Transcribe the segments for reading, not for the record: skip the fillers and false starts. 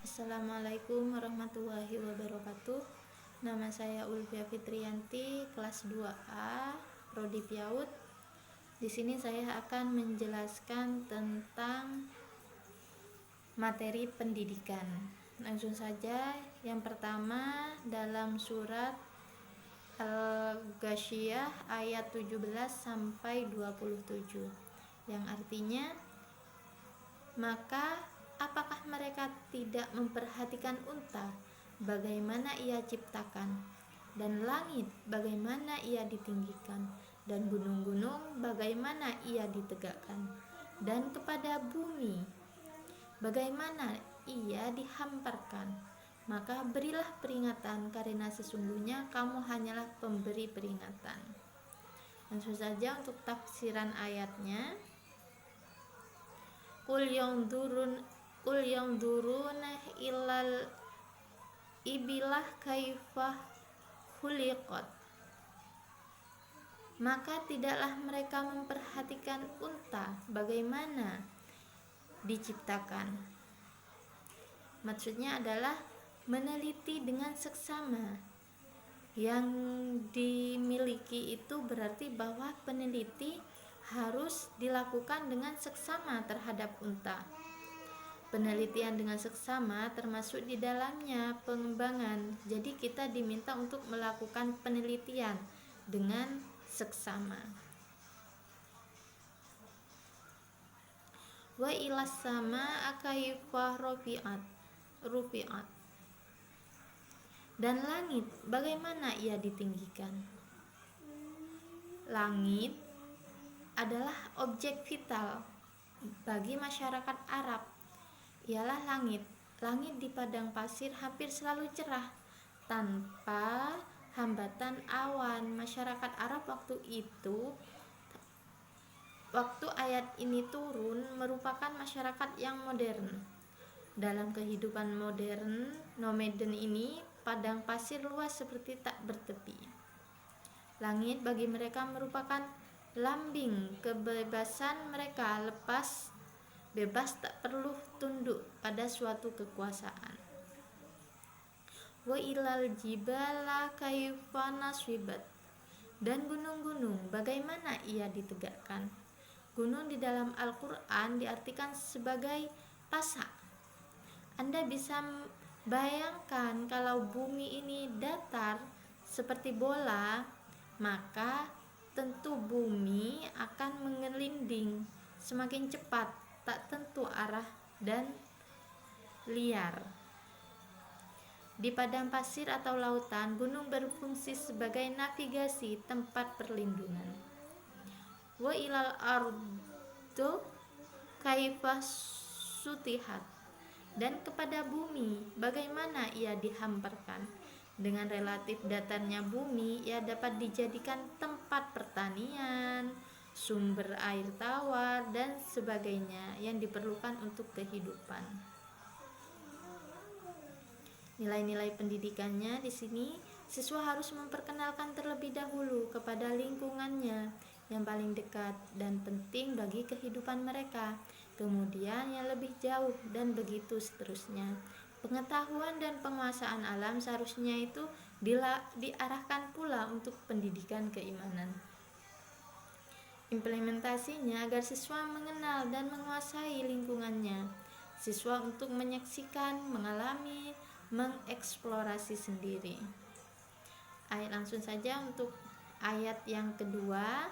Assalamualaikum warahmatullahi wabarakatuh. Nama saya Ulfia Fitriyanti, kelas 2A, Prodi PIAUD. Di sini saya akan menjelaskan tentang materi pendidikan. Langsung saja, yang pertama dalam surat Al-Ghasyiyah ayat 17 sampai 27, yang artinya, maka apakah mereka tidak memperhatikan unta, bagaimana ia ciptakan, dan langit bagaimana ia ditinggikan, dan gunung-gunung bagaimana ia ditegakkan, dan kepada bumi bagaimana ia dihamparkan. Maka berilah peringatan, karena sesungguhnya kamu hanyalah pemberi peringatan. Langsung saja untuk tafsiran ayatnya. Qul yanzuruna ilal ibilah kaifah khuliqat. Maka tidaklah mereka memperhatikan unta, bagaimana diciptakan. Maksudnya adalah meneliti dengan seksama. Yang dimiliki itu berarti bahwa peneliti harus dilakukan dengan seksama terhadap unta. Penelitian dengan seksama termasuk di dalamnya pengembangan. Jadi kita diminta untuk melakukan penelitian dengan seksama. Wa ilas sama kaifa rufi'at. Dan langit bagaimana ia ditinggikan. Langit adalah objek vital bagi masyarakat Arab. Ialah langit. Langit di padang pasir hampir selalu cerah tanpa hambatan awan. Masyarakat Arab waktu ayat ini turun merupakan masyarakat yang modern. Dalam kehidupan modern nomaden ini, padang pasir luas seperti tak bertepi. Langit bagi mereka merupakan lambing kebebasan mereka, bebas tak perlu tunduk pada suatu kekuasaan. Wa ilal jibala kaifa naswibat. Dan gunung-gunung bagaimana ia ditegakkan. Gunung di dalam Al-Quran diartikan sebagai pasak. Anda bisa bayangkan kalau bumi ini datar seperti bola, maka tentu bumi akan mengelinding semakin cepat, tak tentu arah dan liar. Di padang pasir atau lautan, gunung berfungsi sebagai navigasi, tempat perlindungan. Wa ilal ardu kaifa sutihat. Dan kepada bumi bagaimana ia dihamparkan. Dengan relatif datarnya bumi, ia dapat dijadikan tempat pertanian, sumber air tawar, dan sebagainya yang diperlukan untuk kehidupan. Nilai-nilai pendidikannya di sini, siswa harus memperkenalkan terlebih dahulu kepada lingkungannya yang paling dekat dan penting bagi kehidupan mereka, kemudian yang lebih jauh, dan begitu seterusnya. Pengetahuan dan penguasaan alam seharusnya itu diarahkan pula untuk pendidikan keimanan. Implementasinya agar siswa mengenal dan menguasai lingkungannya. Siswa untuk menyaksikan, mengalami, mengeksplorasi sendiri. Langsung saja untuk ayat yang kedua,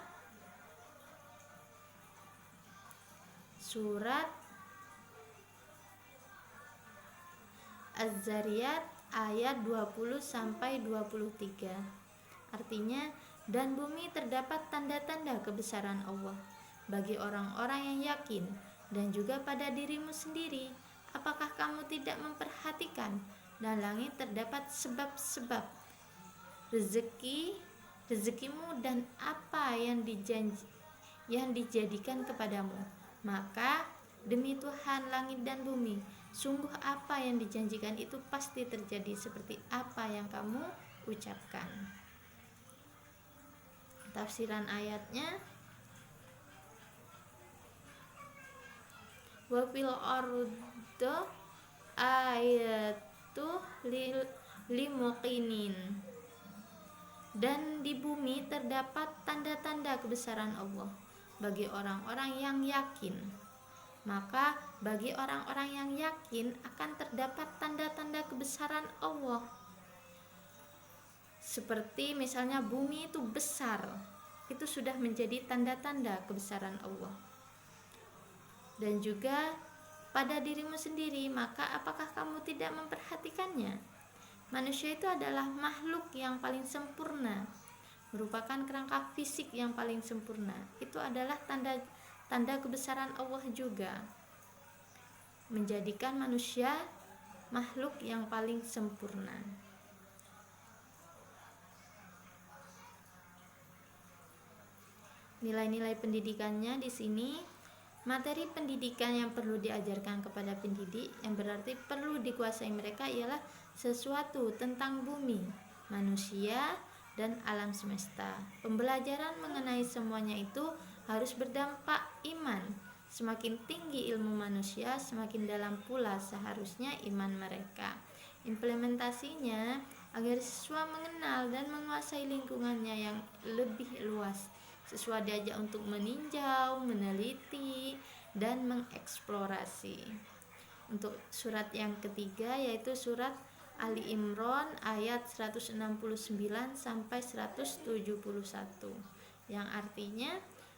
surat Az-Zariyat ayat 20 sampai 23. Artinya, dan bumi terdapat tanda-tanda kebesaran Allah bagi orang-orang yang yakin, dan juga pada dirimu sendiri. Apakah kamu tidak memperhatikan? Dan langit terdapat sebab-sebab rezekimu dan apa yang dijadikan kepadamu. Maka demi Tuhan langit dan bumi, sungguh apa yang dijanjikan itu pasti terjadi seperti apa yang kamu ucapkan. Tafsiran ayatnya, wa fil ardi ayatu limuqinin. Dan di bumi terdapat tanda-tanda kebesaran Allah bagi orang-orang yang yakin. Maka bagi orang-orang yang yakin akan terdapat tanda-tanda kebesaran Allah. Seperti misalnya bumi itu besar, itu sudah menjadi tanda-tanda kebesaran Allah. Dan juga pada dirimu sendiri, maka apakah kamu tidak memperhatikannya? Manusia itu adalah makhluk yang paling sempurna, merupakan kerangka fisik yang paling sempurna. Itu adalah tanda kebesaran Allah juga, menjadikan manusia makhluk yang paling sempurna. Nilai-nilai pendidikannya di sini, materi pendidikan yang perlu diajarkan kepada pendidik, yang berarti perlu dikuasai mereka, ialah sesuatu tentang bumi, manusia, dan alam semesta. Pembelajaran mengenai semuanya itu harus berdampak iman. Semakin tinggi ilmu manusia, semakin dalam pula seharusnya iman mereka. Implementasinya agar siswa mengenal dan menguasai lingkungannya yang lebih luas. Siswa diajak untuk meninjau, meneliti, dan mengeksplorasi. Untuk surat yang ketiga yaitu surat Ali Imran ayat 169 sampai 171, yang artinya,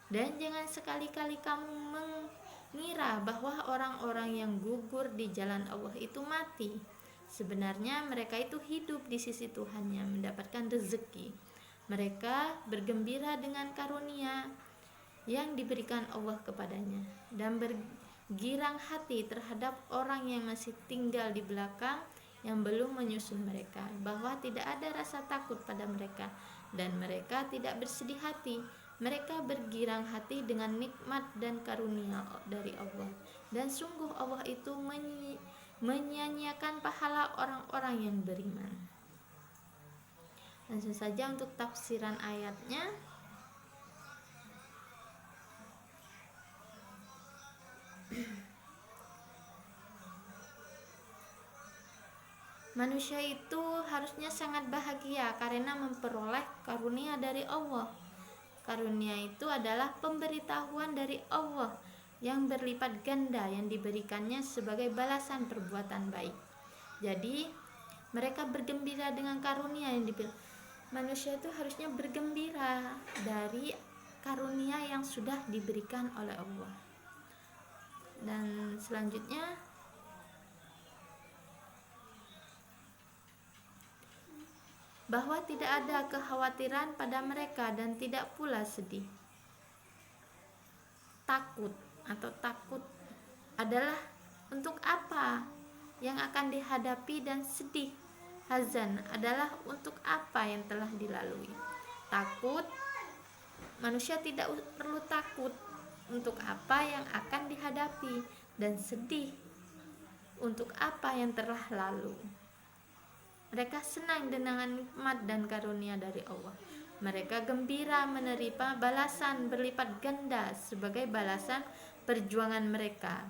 dan jangan sekali-kali kamu mengira bahwa orang-orang yang gugur di jalan Allah itu mati. Sebenarnya mereka itu hidup di sisi Tuhannya, mendapatkan rezeki. Mereka bergembira dengan karunia yang diberikan Allah kepadanya, dan bergirang hati terhadap orang yang masih tinggal di belakang, yang belum menyusul mereka, bahwa tidak ada rasa takut pada mereka, dan mereka tidak bersedih hati. Mereka bergirang hati dengan nikmat dan karunia dari Allah, dan sungguh Allah itu menyia-nyiakan pahala orang-orang yang beriman. Langsung saja untuk tafsiran ayatnya. Manusia itu harusnya sangat bahagia karena memperoleh karunia dari Allah. Karunia itu adalah pemberitahuan dari Allah yang berlipat ganda yang diberikannya sebagai balasan perbuatan baik. Jadi mereka bergembira dengan karunia yang diberikan. Manusia itu harusnya bergembira dari karunia yang sudah diberikan oleh Allah. Dan selanjutnya, bahwa tidak ada kekhawatiran pada mereka dan tidak pula sedih. Takut adalah untuk apa yang akan dihadapi, dan sedih, hazan, adalah untuk apa yang telah dilalui. Takut, manusia tidak perlu takut untuk apa yang akan dihadapi, dan sedih untuk apa yang telah lalu. Mereka senang dengan nikmat dan karunia dari Allah. Mereka gembira menerima balasan berlipat ganda sebagai balasan perjuangan mereka.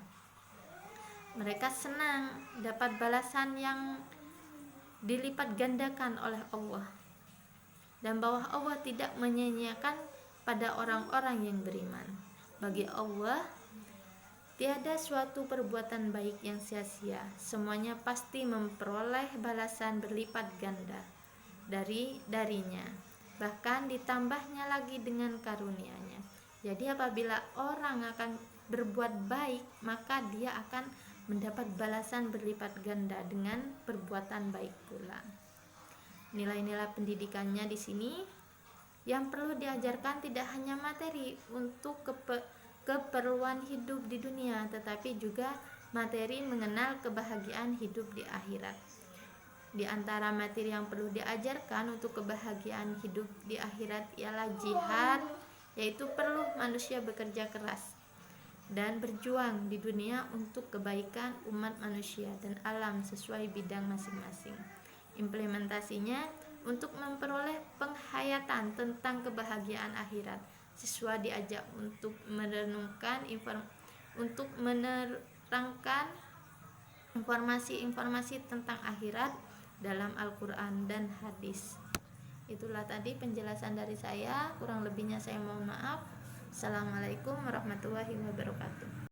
Mereka senang dapat balasan yang dilipat gandakan oleh Allah, dan bahwa Allah tidak menyia-nyiakan pada orang-orang yang beriman. Bagi Allah tiada suatu perbuatan baik yang sia-sia. Semuanya pasti memperoleh balasan berlipat ganda darinya, bahkan ditambahnya lagi dengan karunia-Nya. Jadi apabila orang akan berbuat baik, maka dia akan mendapat balasan berlipat ganda dengan perbuatan baik pula. Nilai-nilai pendidikannya di sini yang perlu diajarkan tidak hanya materi untuk keperluan hidup di dunia, tetapi juga materi mengenal kebahagiaan hidup di akhirat. Di antara materi yang perlu diajarkan untuk kebahagiaan hidup di akhirat ialah jihad, yaitu perlu manusia bekerja keras dan berjuang di dunia untuk kebaikan umat manusia dan alam sesuai bidang masing-masing. Implementasinya untuk memperoleh penghayatan tentang kebahagiaan akhirat, siswa diajak untuk menerangkan informasi-informasi tentang akhirat dalam Al-Quran dan hadis. Itulah tadi penjelasan dari saya, kurang lebihnya saya mohon maaf. Assalamualaikum warahmatullahi wabarakatuh.